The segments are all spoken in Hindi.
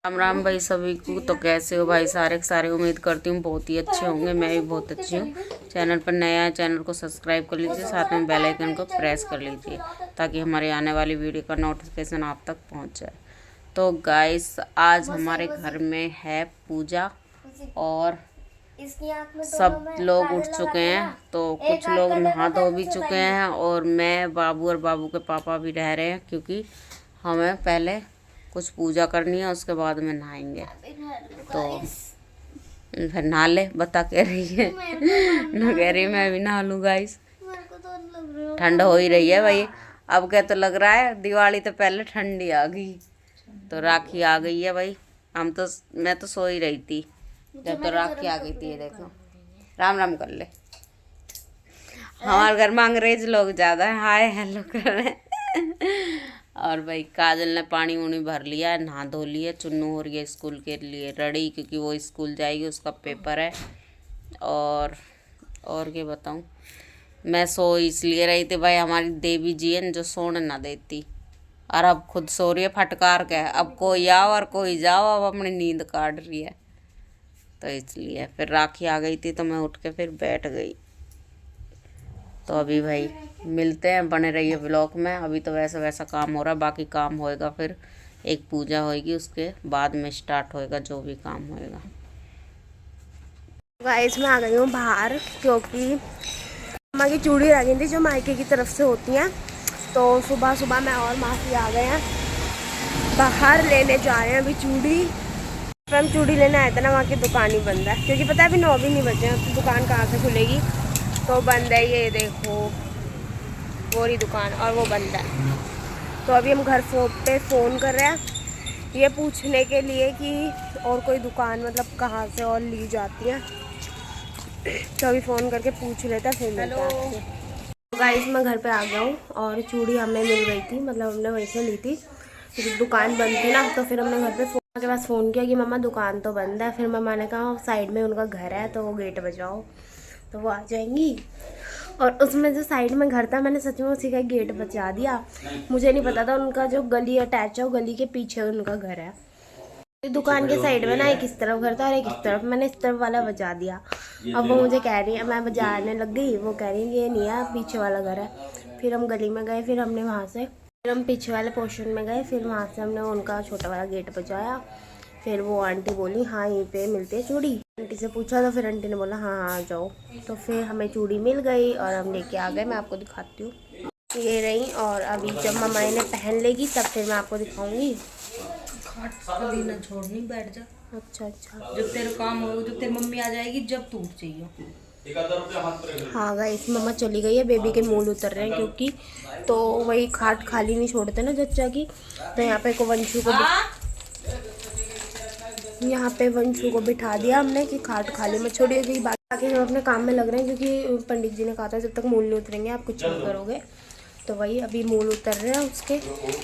राम राम भाई सभी को। तो कैसे हो भाई सारे के सारे। उम्मीद करती हूँ बहुत ही अच्छे होंगे। मैं भी बहुत अच्छी हूँ। चैनल पर नया है, चैनल को सब्सक्राइब कर लीजिए, साथ में बेल आइकन को प्रेस कर लीजिए ताकि हमारे आने वाली वीडियो का नोटिफिकेशन आप तक पहुँच जाए। तो गाइस आज हमारे घर में है पूजा और सब लोग उठ चुके हैं। तो कुछ लोग नहा धो भी चुके हैं और मैं, बाबू और बाबू के पापा भी रह रहे हैं क्योंकि हमें पहले कुछ पूजा करनी है, उसके बाद में नहाएंगे। तो फिर नहा ले, बता कह रही है ना, कह रही मैं भी नहा लूँ गाइस। ठंड हो ही रही है भाई। अब क्या तो लग रहा है दिवाली तो पहले ठंडी आ गई, तो राखी आ गई है भाई। मैं तो सो ही रही थी जब तो राखी आ गई थी। ये देखो, राम राम कर ले। हमारे घर में अंग्रेज लोग ज़्यादा है, हाय हेलो कर रहे हैं। और भाई काजल ने पानी वानी भर लिया है, नहा धो लिया। चुन्नू हो रही है स्कूल के लिए रेडी क्योंकि वो स्कूल जाएगी, उसका पेपर है। और क्या बताऊँ, मैं सो इसलिए रही थी भाई, हमारी देवी जी है जो सोने ना देती, और अब खुद सो रही है फटकार के। अब कोई आओ और कोई जाओ, अब अपनी नींद काट रही है। तो इसलिए फिर राखी आ गई थी तो मैं उठ के फिर बैठ गई। तो अभी भाई मिलते हैं, बने रहिए ब्लॉग में। अभी तो वैसा वैसा काम हो रहा है, बाकी काम होएगा फिर एक पूजा होएगी, उसके बाद में स्टार्ट होएगा जो भी काम होएगा। गाइस मैं आ गई हूँ बाहर क्योंकि मम्मा की चूड़ी रह गई थी जो मायके की तरफ से होती हैं। तो सुबह सुबह मैं और मासी आ गए हैं, बाहर लेने जा रहे हैं अभी चूड़ी। फिर हम चूड़ी लेने आए थे ना, वहाँ की दुकान ही बंद है क्योंकि पता है अभी 9 भी नहीं बजे हैं, तो दुकान कहाँ से खुलेगी। तो बंद है, ये देखो वो रही दुकान और वो बंद है। तो अभी हम घर पे फ़ोन कर रहे हैं ये पूछने के लिए कि और कोई दुकान मतलब कहाँ से और ली जाती है। तो अभी फ़ोन करके पूछ लेते हैं फिर। हेलो गाइस मैं घर पे आ गया हूँ और चूड़ी हमें मिल गई थी, मतलब हमने वहीं से ली थी क्योंकि दुकान बंद थी ना। तो फिर हमने घर पे फ़ोन के पास फ़ोन किया कि मम्मा दुकान तो बंद है। फिर मम्मा ने कहा साइड में उनका घर है तो वो गेट बजाओ, तो वो आ जाएंगी। और उसमें जो साइड में घर था, मैंने सच में उसी का गेट बचा दिया। मुझे नहीं पता था उनका जो गली अटैच है वो गली के पीछे उनका घर है। दुकान के साइड में ना एक इस तरफ घर था और एक इस तरफ, मैंने इस तरफ वाला बचा दिया। अब वो मुझे कह रही है, मैं बजाने लग गई, वो कह रही है ये नहीं है पीछे वाला घर है। फिर हम गली में गए, फिर हमने वहाँ से फिर हम पीछे वाले पोर्शन में गए, फिर वहाँ से हमने उनका छोटा वाला गेट बजाया। फिर वो आंटी बोली हाँ यहीं पे मिलती है चूड़ी। आंटी से पूछा तो फिर आंटी ने बोला हाँ हाँ आ जाओ। तो फिर हमें चूड़ी मिल गई और हम लेके आ गए। मैं आपको दिखाती हूँ, ये रही। और अभी जब मम्मा इन्हें पहन लेगी तब फिर मैं आपको दिखाऊंगी। कभी ना छोड़नी, बैठ जा। अच्छा अच्छा, जब तेरा काम होगा, जब तेरी मम्मी आ जाएगी जब तू उठ चाहिए। हाँ गाइस मम्मा चली गई है, बेबी के मूल उतर रहे हैं क्योंकि तो वही खाट खाली नहीं छोड़ते ना जच्चा की। तो यहाँ पे वंशु को बिठा दिया हमने कि खाट खाली में छोड़ी गई। बाकी हम अपने काम में लग रहे हैं क्योंकि पंडित जी ने कहा था जब तक मूल नहीं उतरेंगे आप कुछ नहीं करोगे। तो वही अभी मूल उतर रहे हैं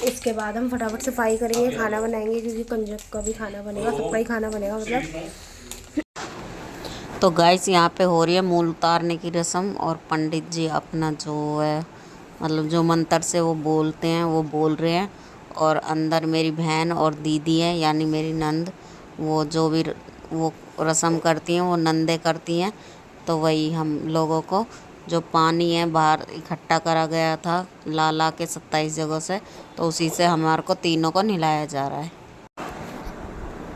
उसके बाद हम फटाफट सफाई करेंगे, खाना बनाएंगे क्योंकि कंजक का भी खाना बनेगा, सबका ही खाना बनेगा मतलब। तो गाइस यहाँ पे हो रही है मूल उतारने की रस्म, और पंडित जी अपना जो है मतलब जो मंत्र से वो बोलते हैं वो बोल रहे हैं। और अंदर मेरी बहन और दीदी है यानी मेरी नंद, वो जो भी वो रस्म करती हैं वो नंदे करती हैं। तो वही हम लोगों को जो पानी है बाहर इकट्ठा करा गया था ला के 27 जगह से, तो उसी से हमारे को तीनों को नहलाया जा रहा है।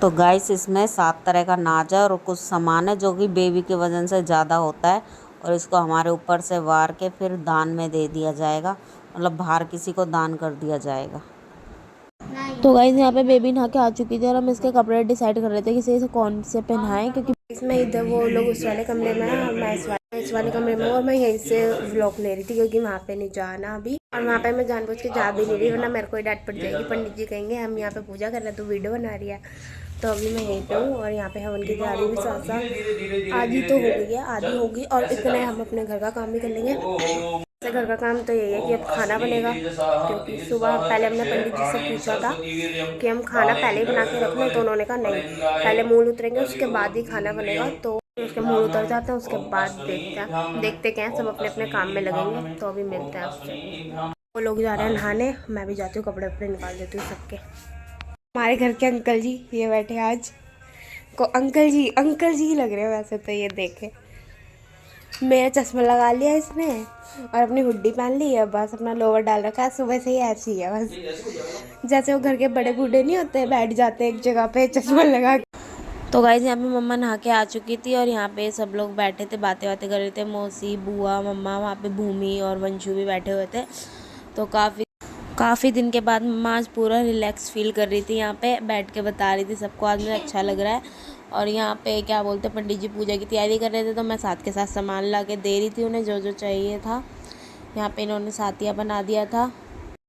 तो गाइस इसमें 7 तरह का नाज है और कुछ सामान है जो कि बेबी के वज़न से ज़्यादा होता है, और इसको हमारे ऊपर से वार के फिर दान में दे दिया जाएगा, मतलब बाहर किसी को दान कर दिया जाएगा। तो गाइस यहाँ पे बेबी नहा के आ चुकी थी और हम इसके कपड़े डिसाइड कर रहे थे कि इसे कौन से पहनाएं क्योंकि इसमें इधर वो लोग उस वाले कमरे में है और मैं इस वाले कमरे में हूँ। और मैं यहीं से व्लॉग ले रही थी क्योंकि वहाँ पे नहीं जाना अभी, और वहाँ पे मैं जानबूझ के जा भी नहीं रही वरना मेरे को ही डांट पड़ जाएगी। पंडित जी कहेंगे हम यहाँ पे पूजा कर रहे हैं तो वीडियो बना रही है। तो अभी मैं यहीं पे हूँ और यहाँ पे हवन की तैयारी भी साथ साथ आधी तो हो गई है, आधी होगी और इतने हम अपने घर का काम भी कर लेंगे। घर का काम तो यही है कि अब खाना बनेगा क्योंकि सुबह पहले हमने पंडित जी से पूछा था कि हम खाना पहले ही बना के रख लें, तो उन्होंने कहा नहीं पहले मूल उतरेंगे उसके बाद ही खाना बनेगा। तो उसके मूल उतर जाते हैं उसके बाद देखते क्या है, सब अपने अपने काम में लगेंगे। तो अभी मिलते हैं उससे। वो लोग जा रहे हैं नहाने, मैं भी जाती हूँ कपड़े वपड़े निकाल देती हूँ सबके। हमारे घर के अंकल जी ये बैठे आज को अंकल जी ही लग रहे हैं वैसे तो। ये देखे मेरा चश्मा लगा लिया इसने और अपनी हुड्डी पहन ली है, बस अपना लोवर डाल रखा है। सुबह से ही ऐसी है बस, जैसे वो घर के बड़े बूढ़े नहीं होते बैठ जाते एक जगह पे चश्मा लगा के। तो गाइस यहाँ पे मम्मा नहा के आ चुकी थी और यहाँ पे सब लोग बैठे थे, बातें कर रहे थे। मौसी, बुआ, मम्मा, वहाँ पे भूमि और वंशु भी बैठे हुए थे। तो काफ़ी दिन के बाद मम्मा आज पूरा रिलैक्स फील कर रही थी, यहाँ पे बैठ के बता रही थी सबको आज मुझे अच्छा लग रहा है। और यहाँ पे क्या बोलते हैं, पंडित जी पूजा की तैयारी कर रहे थे, तो मैं साथ के साथ सामान ला के दे रही थी उन्हें जो जो चाहिए था। यहाँ पे इन्होंने सातिया बना दिया था।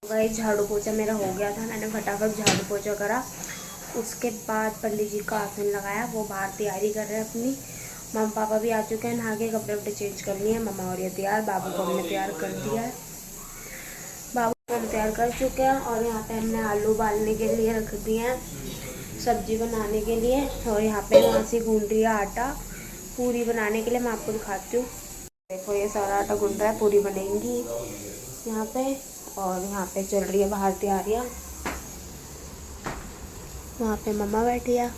गाइस झाड़ू पोछा मेरा हो गया था, मैंने फटाफट झाड़ू पोछा करा। उसके बाद पंडित जी का आसन लगाया, वो बाहर तैयारी कर रहे हैं अपनी। मम्मा पापा भी आ चुके हैं, नहा के कपड़े वपड़े चेंज कर लिए। मम्मा और ये तैयार, बाबू को हमने तैयार कर दिया है, बाबू को हम तैयार कर चुके हैं। और यहाँ पे हमने आलू उबालने के लिए रख दिए हैं सब्जी बनाने के लिए। और यहाँ पे मासी गूंद रही है आटा पूरी बनाने के लिए, मैं आपको दिखाती हूँ। देखो ये सारा आटा गूंद रहा है, पूरी बनेंगी यहाँ पे। और यहाँ पे चल रही है बाहर तैयारियाँ, वहाँ पे मम्मा बैठी है।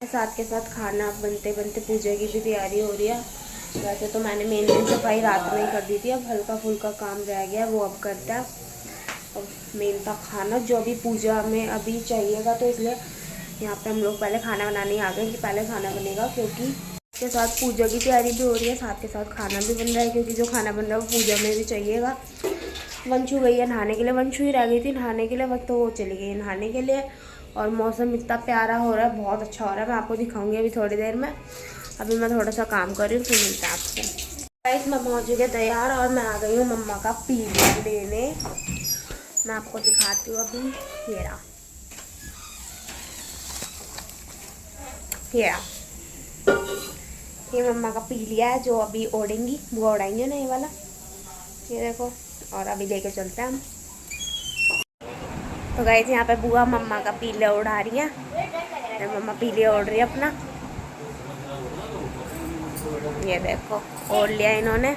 साथ के साथ खाना बनते बनते पूजा की भी तैयारी हो रही है। वैसे तो मैंने मेन सफाई रात में ही कर दी थी, अब हल्का फुल्का काम रह गया वो अब करता है। अब मेन था खाना जो अभी पूजा में अभी चाहिएगा, तो इसलिए यहाँ पे हम लोग पहले खाना बनाने आ गए कि पहले खाना बनेगा, क्योंकि इसके साथ पूजा की तैयारी भी हो रही है, साथ के साथ खाना भी बन रहा है, क्योंकि जो खाना बन रहा है वो पूजा में भी चाहिएगा। वंशु गई है नहाने के लिए, वंशु ही रह गई थी नहाने के लिए, वक्त तो वो चली गई नहाने के लिए। और मौसम इतना प्यारा हो रहा है, बहुत अच्छा हो रहा है, मैं आपको दिखाऊंगी अभी थोड़ी देर में। अभी मैं थोड़ा सा काम कर रही हूँ, फिर मिलता है आपसे। गाइस मम्मा हो चुके तैयार और मैं आ गई हूँ मम्मा का पीलिया लेने। मैं आपको दिखाती हूँ अभी। ये मम्मा का पीलिया है जो अभी ओढ़ेंगी, बुआ उड़ाएंगे ना ये वाला, ये देखो। और अभी लेके चलते हैं हम। तो गाइस यहाँ पे बुआ मम्मा का पीलिया उड़ा रही है, मम्मा पीलिया ओढ़ रही है अपना। ये देखो ओढ़ लिया इन्होंने।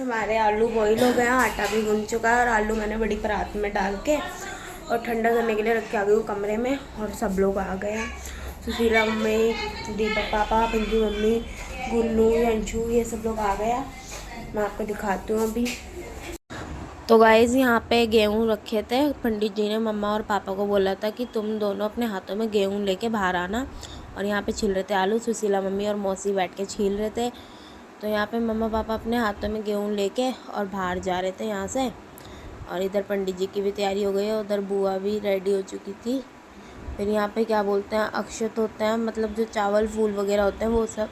हमारे आलू बॉईल हो गए, आटा भी गूंद चुका है और आलू मैंने बड़ी परात में डाल के और ठंडा करने के लिए रख के आ गई हूँ कमरे में। और सब लोग आ गए हैं, सुशीला मम्मी, दीपक पापा, पिंकी मम्मी, गुन्नू, अंशु, ये सब लोग आ गया। मैं आपको दिखाती हूँ अभी। तो गाइज़ यहाँ पे गेहूँ रखे थे, पंडित जी ने मम्मा और पापा को बोला था कि तुम दोनों अपने हाथों में गेहूँ लेके बाहर आना। और यहाँ पे छील रहे थे आलू, सुशीला मम्मी और मौसी बैठ के छील रहे थे। तो यहाँ पे मम्मा पापा अपने हाथों में गेहूँ लेके और बाहर जा रहे थे यहाँ से। और इधर पंडित जी की भी तैयारी हो गई है, उधर बुआ भी रेडी हो चुकी थी। फिर यहाँ पे क्या बोलते हैं, अक्षत होते हैं, मतलब जो चावल फूल वगैरह होते हैं वो सब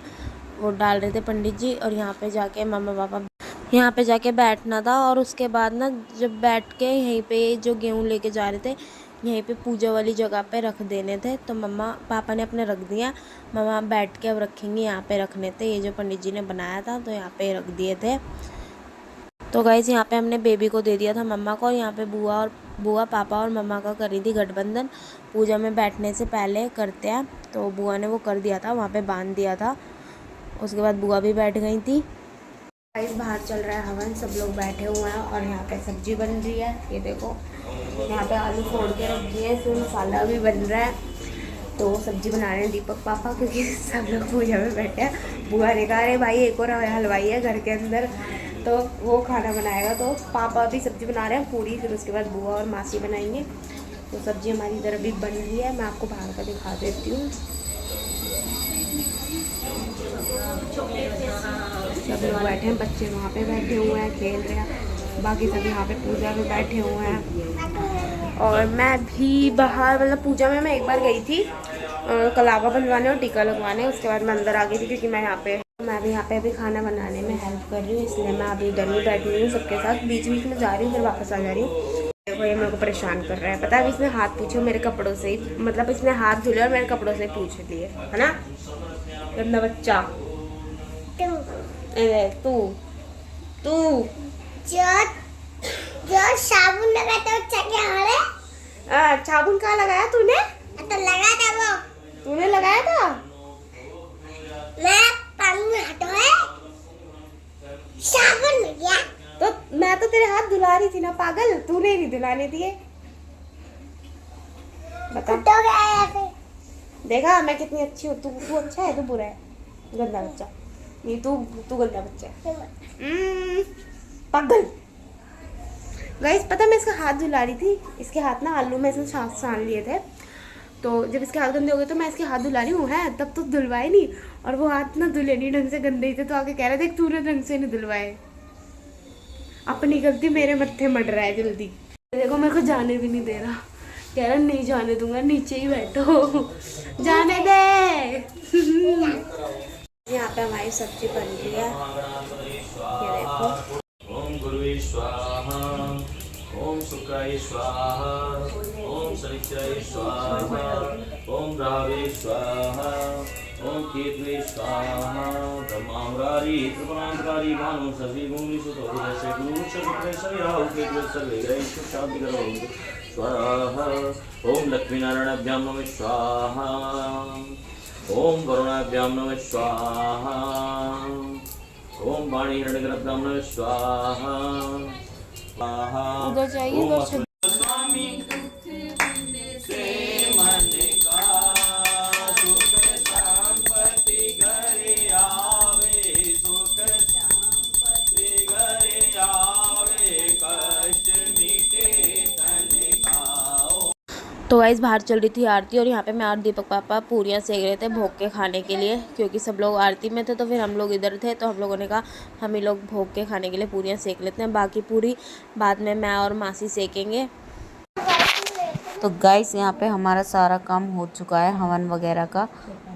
वो डाल रहे थे पंडित जी। और यहाँ पे जाके मम्मा पापा यहाँ पे जाके बैठना था। और उसके बाद ना जब बैठ के यहीं पे जो गेहूँ लेके जा रहे थे यहीं पे पूजा वाली जगह पे रख देने थे, तो मम्मा पापा ने अपने रख दिया। मम्मा बैठ के अब रखेंगी, यहाँ पे रखने थे, ये जो पंडित जी ने बनाया था तो यहाँ पे रख दिए थे। तो गाइस यहाँ पे हमने बेबी को दे दिया था मम्मा को। और यहाँ पे बुआ पापा और मम्मा का करी थी गठबंधन, पूजा में बैठने से पहले करते हैं, तो बुआ ने वो कर दिया था, वहाँ पे बांध दिया था। उसके बाद बुआ भी बैठ गई थी। गाइस बाहर चल रहा है हवन, सब लोग बैठे हुए हैं और यहाँ पे सब्जी बन रही है। ये देखो यहाँ पे आलू फोड़ के रख दिए, इसमें मसाला भी बन रहा है। तो सब्जी बना रहे हैं दीपक पापा, क्योंकि सब लोग पूजा में बैठे हैं। बुआ ने कहा अरे भाई एक और हलवाई है घर के अंदर, तो वो खाना बनाएगा। तो पापा भी सब्जी बना रहे हैं पूरी, फिर उसके बाद बुआ और मासी बनाएंगे। तो सब्जी हमारी इधर अभी बन रही है, मैं आपको बाहर का दिखा देती हूँ। सब लोग बैठे हैं, बच्चे वहाँ पे बैठे हुए हैं खेल रहे हैं, बाकी सब यहाँ पे पूजा में बैठे हुए हैं। और मैं भी बाहर, मतलब पूजा में मैं एक बार गई थी कलावा बनवाने और टीका लगवाने, उसके बाद मैं अंदर आ गई थी, क्योंकि मैं भी यहाँ पे अभी खाना बनाने में हेल्प कर रही हूँ, इसलिए मैं अभी इधर में बैठी हुई हूँ सबके साथ। बीच बीच में जा रही हूँ फिर वापस आ जा रही हूँ। देखो ये मेरे को परेशान कर रहा है, पता है इसने हाथ पूछे मेरे कपड़ों से ही, मतलब इसने हाथ धुले और मेरे कपड़ों से पूछ लिए, है ना गंदा बच्चा। तू जो साबुन लगाया था वो क्या हो रहा है? साबुन कहाँ लगाया तूने? तो लगा था वो, तूने लगाया था? मैं पानी में हटो है साबुन लग गया। तो मैं तो तेरे हाथ धुला रही थी ना पागल, तूने नहीं धुलाने दिए। बता। तो गया है ऐसे। देखा मैं कितनी अच्छी हूँ। तू अच्छा है, तू बुरा है, गंदा बच्चा। नहीं तू गंदा बच्चा है। पागल। गाइस पता मैं इसका हाथ धुला रही थी। इसके हाथ ना आलू में इसने सान लिए थे, तो जब इसके हाथ गंदे हो गए तो मैं इसके हाथ धुला रही हूँ है, तब तो धुलवाए नहीं, और वो हाथ ना धुले नहीं ढंग से, गंदे ही थे। तो आके कह रहे देख तूने ढंग से नहीं धुलवाए। अपनी गलती मेरे मत्थे मट रहा है जल्दी। देखो मेरे को जाने भी नहीं दे रहा, कह रहा नहीं जाने दूंगा, नीचे ही बैठो, जाने दे। यहाँ पे हमारी सब्जी बन रही है, ये देखो। ओम गुरुवे स्वाहा, ओम शुक्राय स्वाहा, ओम शनिश्चराय स्वाहा, ओम राहवे स्वाहा, ओम केतवे स्वाहा। ब्रह्मावरारी त्रिपुरांतकारी भानु सर्वे गुणी सुतो जैसे गुरु शुक्र सभी राहु केतवे सर्वे ग्रह शांति करो स्वाहा। ओम लक्ष्मी नारायणाभ्यां नमः स्वाहा, ओम वरुणाभ्यां नमः स्वाहा, ओम वाणी हिरण्यगर्भाभ्यां नमः स्वाहा। उधर जाइए, उधर से स्वामी से मन का सुख संपत्ति घरे आवे, सुख संपत्ति घरे आवे, कष्ट मिटे तन का। तो गाइस बाहर चल रही थी आरती, और यहाँ पे मैं और दीपक पापा पूरियाँ सेक रहे थे भोग के खाने के लिए, क्योंकि सब लोग आरती में थे तो फिर हम लोग इधर थे, तो हम लोगों ने कहा हम ही लोग भोग के खाने के लिए पूरियाँ सेक लेते हैं, बाकी पूरी बाद में मैं और मासी सेकेंगे। तो गाइस यहाँ पे हमारा सारा काम हो चुका है हवन वगैरह का,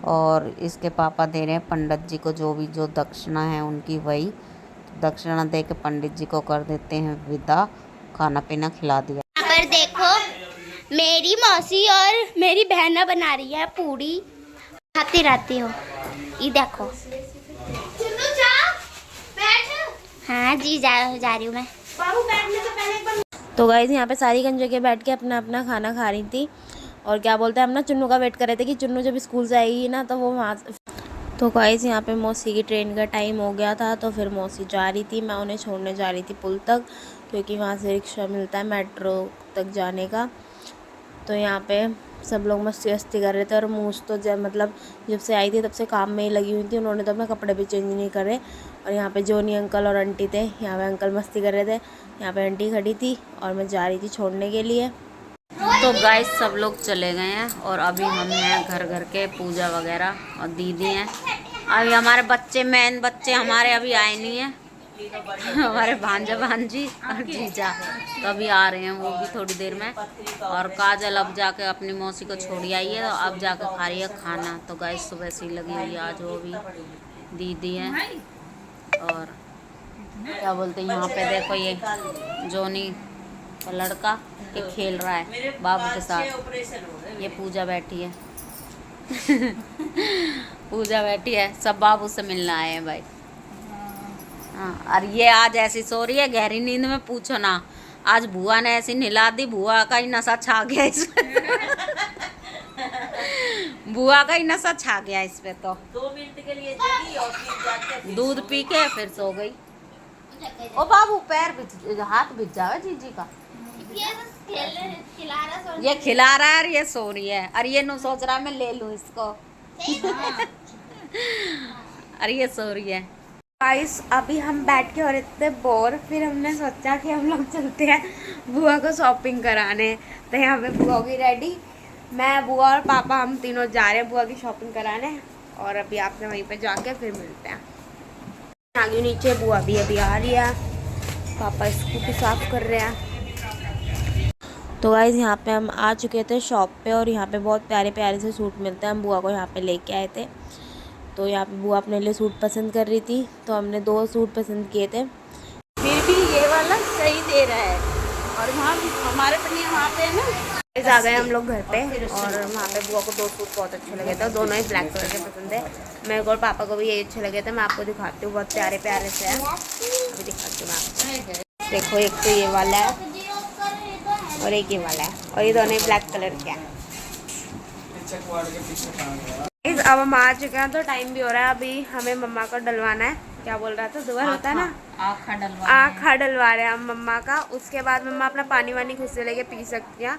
और इसके पापा दे रहे हैं पंडित जी को जो दक्षिणा है उनकी, वही दक्षिणा दे के पंडित जी को कर देते हैं विदा। खाना पीना खिला दिया। यहाँ पर देखो मेरी मौसी और मेरी बहना बना रही है पूरी, खाती रहती हो। ये देखो हाँ जी जा रही हूँ मैं। बाबू बैठने से पहले तो गाइस यहाँ पे सारी गंज के बैठ के अपना अपना खाना खा रही थी, और क्या बोलते हैं हम ना चुन्नू का वेट कर रहे थे कि चुन्नू जब स्कूल से आएगी ना तो वो वहाँ। तो गाइस यहाँ पे मौसी की ट्रेन का टाइम हो गया था, तो फिर मौसी जा रही थी, मैं उन्हें छोड़ने जा रही थी पुल तक, क्योंकि वहाँ से रिक्शा मिलता है मेट्रो तक जाने का। तो यहाँ पे सब लोग मस्ती वस्ती कर रहे थे, और मूस तो मतलब जब से आई थी तब से काम में ही लगी हुई थी, उन्होंने तो अपने कपड़े भी चेंज नहीं करे। और यहाँ पे जोनी अंकल और आंटी थे, यहाँ पे अंकल मस्ती कर रहे थे, यहाँ पे आंटी खड़ी थी, और मैं जा रही थी छोड़ने के लिए। तो गाइस सब लोग चले गए हैं, और अभी हम हैं घर के पूजा वगैरह, और दीदी हैं। अभी हमारे बच्चे मेन बच्चे हमारे अभी आए नहीं हैं, हमारे भांजा भांजी और जीजा तो अभी आ रहे हैं, वो भी थोड़ी देर में। और काजल अब जाके अपनी मौसी को छोड़ी आई है, तो अब जाकर खा रही है खाना। तो गाइस सुबह से ही लगी हुई है, आज वो भी दीदी हैं। और क्या बोलते हैं यहाँ पे देखो, ये जोनी का लड़का ये खेल रहा है बाबू के साथ, ये पूजा बैठी है पूजा बैठी है, सब बाबू से मिलने आए हैं भाई। हाँ, और ये आज ऐसी सो रही है गहरी नींद में, पूछो ना। आज बुआ ने ऐसी निला दी, बुआ का ही नशा छा गया इस पे बुआ का ही नशा छा गया इस पे। तो 2 मिनट के लिए जगी और फिर जाके दूध पी के फिर सो गई। ओ बाबू पैर भिज, हाथ भिज जावे जीजी का। ये खिला रहा है और ये सो रही है, और ये नु सोच रहा है मैं ले लूं इसको और ये सो रही है। गाइस अभी हम बैठ के हो रहे थे बोर, फिर हमने सोचा कि हम लोग चलते हैं बुआ को शॉपिंग कराने। तो यहाँ पे बुआ होगी रेडी, मैं बुआ और पापा हम तीनों जा रहे हैं बुआ की शॉपिंग कराने, और अभी आपने वहीं पे जाके फिर मिलते हैं। आगे नीचे बुआ भी अभी आ रही है, पापा स्कूटी साफ कर रहे हैं। तो गाइस यहाँ पे हम आ चुके थे शॉप पे, और यहाँ पे बहुत प्यारे प्यारे से सूट मिलते हैं, हम बुआ को यहाँ पे लेके आए थे। तो यहाँ पे बुआ अपने लिए सूट पसंद कर रही थी, तो हमने 2 सूट पसंद किए थे। फिर भी ये वाला सही दे रहा है, और वहाँ हमारे वहाँ पे है ना। आ गए हम लोग घर पे, और वहाँ पे बुआ को 2 सूट बहुत अच्छे लगे थे, दोनों ही ब्लैक कलर के पसंद है। मेरे को और पापा को भी यही अच्छे लगे थे, मैं आपको दिखाती हूँ, बहुत प्यारे प्यारे से हैं, अभी दिखाती हूँ मैं आपको। देखो एक तो ये वाला है और एक ये वाला है, और ये दोनों ही ब्लैक कलर के हैं। अब हम आ चुके हैं, तो टाइम भी हो रहा है, अभी हमें मम्मा को डलवाना है, क्या बोल रहा था, दोबारा होता है ना, आखा डलवा आँखा डलवा रहे हैं हम मम्मा का। उसके बाद मम्मा अपना पानी वानी खुद से लेके पी सकती हैं।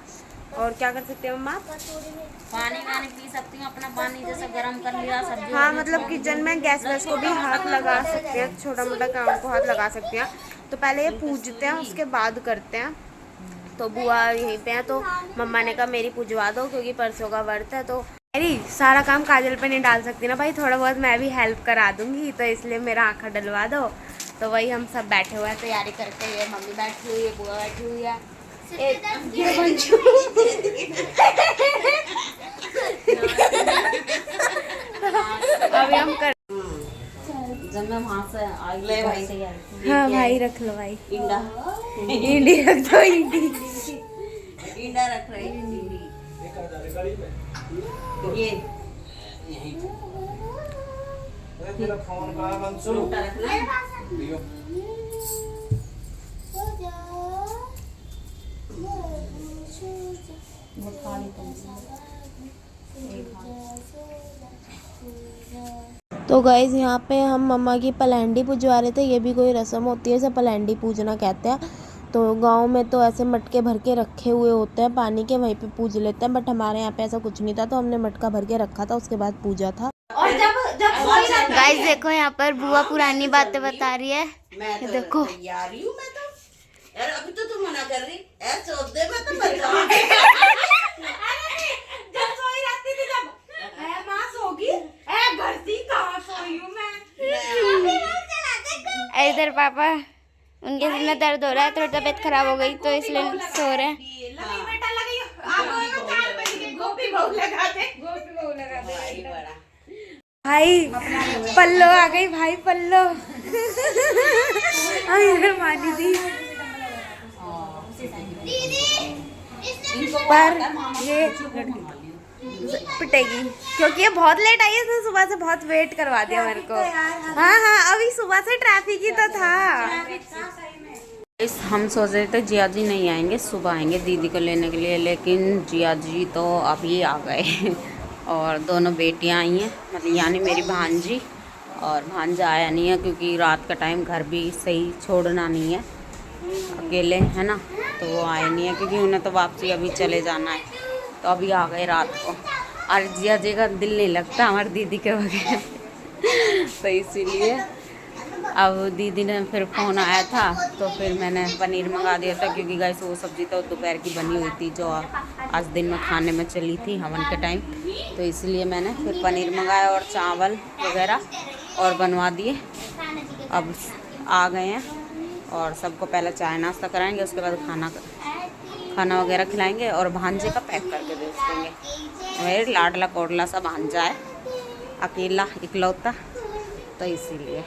और क्या कर सकते हैं मम्मा? पानी वानी पी सकती हूँ, अपना पानी जैसे गर्म कर लिया, सब्जी हाँ मतलब किचन में गैस वैस को भी हाथ लगा सकते हैं, छोटा मोटा काम को हाथ लगा सकते हैं। तो पहले ये पूजते हैं, उसके बाद करते हैं। तो बुआ यहीं पे हैं, तो मम्मा ने कहा मेरी पूजवा दो क्योंकि परसों का व्रत है। तो मेरी सारा काम काजल पे नहीं डाल सकती ना भाई, थोड़ा बहुत मैं भी हेल्प करा दूंगी, तो इसलिए मेरा आँखा डलवा दो। तो वही हम सब बैठे हुए हैं तैयारी करते हुए, मम्मी बैठी हुई है, बुआ बैठी हुई है, ये बंचू अभी हम कर, जब मैं वहाँ से अगले भाई से हाँ भाई रख लो भाई, इंडा इंडी रख दो, इंडी इंडा रख रही ये लोटा रखना है। तो गाइज यहाँ पे हम मम्मा की पलैंडी पूजवा रहे थे। ये भी कोई रस्म होती है, इसे पलैंडी पूजना कहते हैं। तो गांव में तो ऐसे मटके भर के रखे हुए होते हैं पानी के, वहीं पे पूज लेते हैं। बट हमारे यहाँ पे ऐसा कुछ नहीं था, तो हमने मटका भर के रखा था, उसके बाद पूजा था। और जब गाइस देखो यहाँ पर बुआ पुरानी बातें बता रही है। मैं तो देखो। तैयार ही हूँ मैं तो। यार अभी तो तू मना कर रही है, चौदह में तो बता जब सोई रहती थी जब माँ सोगी, भरती कहाँ सोई हूँ मैं। इधर पापा उनके सिर में दर्द हो रहा है, थोड़ी तबीयत खराब हो गई तो इसलिए सो रहे हैं। बेटा लगी आप होएगा 4 बजे के गोपी बहू लगाते भाई। पल्लो आ गई भाई, पल्लो मानी दी पर ये पिटेगी क्योंकि ये बहुत लेट आई है, इसने सुबह से बहुत वेट करवा दिया मेरे को। हाँ हाँ अभी सुबह से ट्रैफिक ही तो था। हम सोच रहे थे जिया जी नहीं आएंगे, सुबह आएंगे दीदी को लेने के लिए, लेकिन जिया जी तो अभी आ गए और दोनों बेटियां आई हैं, मतलब यानी मेरी भांजी और भांजा आया नहीं है क्योंकि रात का टाइम घर भी सही छोड़ना नहीं है, अकेले है ना, तो वो आए नहीं है क्योंकि उन्हें तो वापसी अभी चले जाना है, तो अभी आ गए रात को। और जिया जी का दिल नहीं लगता हमारी दीदी के बगैर तो इसीलिए अब दीदी ने फिर फ़ोन आया था तो फिर मैंने पनीर मंगा दिया था, क्योंकि गाइस वो सब्ज़ी तो दोपहर की बनी हुई थी जो आज दिन में खाने में चली थी हवन के टाइम, तो इसलिए मैंने फिर पनीर मंगाया और चावल वगैरह और बनवा दिए। अब आ गए हैं और सबको पहले चाय नाश्ता कराएंगे, उसके बाद खाना वगैरह खिलाएंगे और भांजे का पैक करके भेज देंगे। मेरे लाडला कोडला सा भांजा है, अकेला इकलौता, तो इसीलिए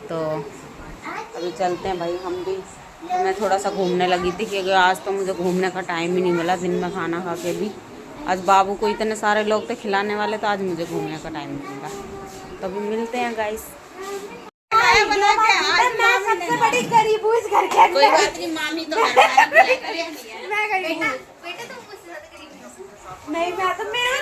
तो अभी चलते हैं भाई हम भी। तो मैं थोड़ा सा घूमने लगी थी क्योंकि आज तो मुझे घूमने का टाइम ही नहीं मिला, दिन में खाना खा के भी। आज बाबू को इतने सारे लोग थे खिलाने वाले, तो आज मुझे घूमने का टाइम नहीं मिला। तो अभी मिलते हैं गाइस। मैं सबसे बड़ी गरीब हूँ इस घर के कोई बात नहीं, मामी तो हर बार मैं गरीब हूँ। नहीं मैं तो मेरे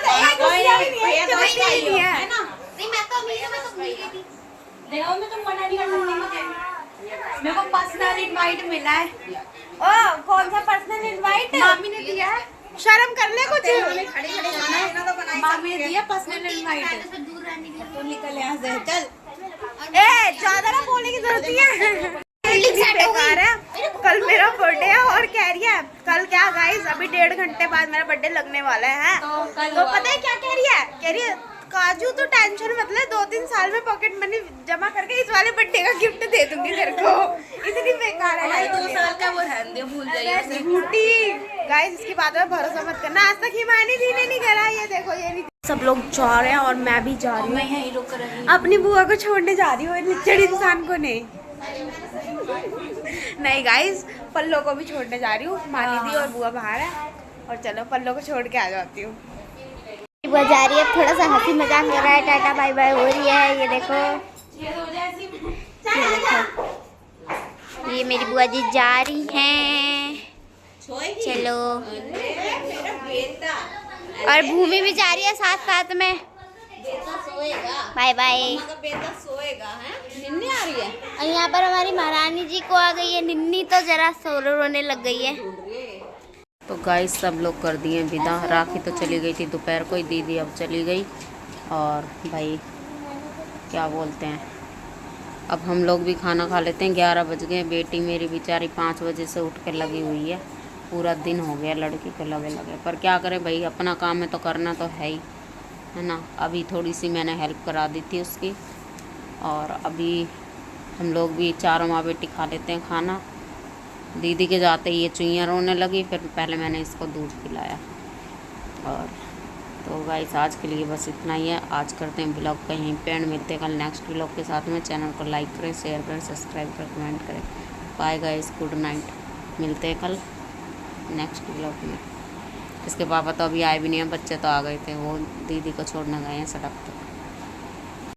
मेरे को पर्सनल इनवाइट मिला है। ओ कौन सा पर्सनल इनवाइट? मामी ने दिया है, शर्म कर ले कुछ। मामी ने दिया पर्सनल इनवाइट, तो निकल यहाँ से चल। ए ज्यादा ना बोलने की जरूरत नहीं है, बेकार है। कल मेरा बर्थडे है और कह रही है कल क्या गाइस, अभी 1.5 घंटे बाद मेरा बर्थडे लगने वाला है। तो पता है क्या कह रही है? कह रही है काजू तो टेंशन मतलब 2-3 साल में पॉकेट मनी जमा करके इस वाले बर्थडे का गिफ्ट दे दूंगी तेरे को। इतनी बेकार है, 2 साल का वो रहने भूल जाइए झूठी। गाइस इसकी बात में भरोसा मत करना, आज तक हिमानी दी ने नहीं करा। ये देखो ये नहीं, सब लोग जा रहे हैं और मैं भी जा रही हूँ, अपनी बुआ को छोड़ने जा रही हूँ, निच्चड़ इंसान को नहीं। नहीं गाइस पल्लो को भी छोड़ने जा रही हूँ, मानी दी और बुआ बाहर है, और चलो पल्लो को छोड़ के आ जाती हूँ। बुआ जा रही है, थोड़ा सा हंसी मजाक हो रहा है, टाटा बाय बाय हो रही है। ये देखो ये मेरी बुआ जी जा रही हैं, चलो। और भूमि भी जा रही है साथ साथ में, बाय बाय। बेटा सोएगा है। निन्नी आ रही है। और यहाँ पर हमारी महारानी जी को आ गई है निन्नी, तो जरा रोने लग गई है। तो गाइस सब लोग कर दिए विदा। राखी तो चली गई थी दोपहर को ही, दीदी अब चली गई। और भाई क्या बोलते हैं, अब हम लोग भी खाना खा लेते हैं। 11 बज गए। बेटी मेरी बेचारी 5 बजे से उठ के लगी हुई है, पूरा दिन हो गया लड़की को लगे। पर क्या करें भाई, अपना काम है तो करना तो है ही, है ना। अभी थोड़ी सी मैंने हेल्प करा दी थी उसकी, और अभी हम लोग भी चारों माँ बेटी खा लेते हैं खाना। दीदी के जाते ही ये चुईयाँ रोने लगी, फिर पहले मैंने इसको दूध पिलाया। और तो गाइस आज के लिए बस इतना ही है। आज करते हैं ब्लॉग का यहीं पे एंड, मिलते हैं कल नेक्स्ट ब्लॉग के साथ में। चैनल को लाइक करें, शेयर करें, सब्सक्राइब करें, कमेंट करें। Bye guys, good night. मिलते हैं कल नेक्स्ट ब्लॉग में। इसके पापा तो अभी आए भी नहीं हैं, बच्चे तो आ गए थे, वो दीदी को छोड़ने गए हैं सड़क पर।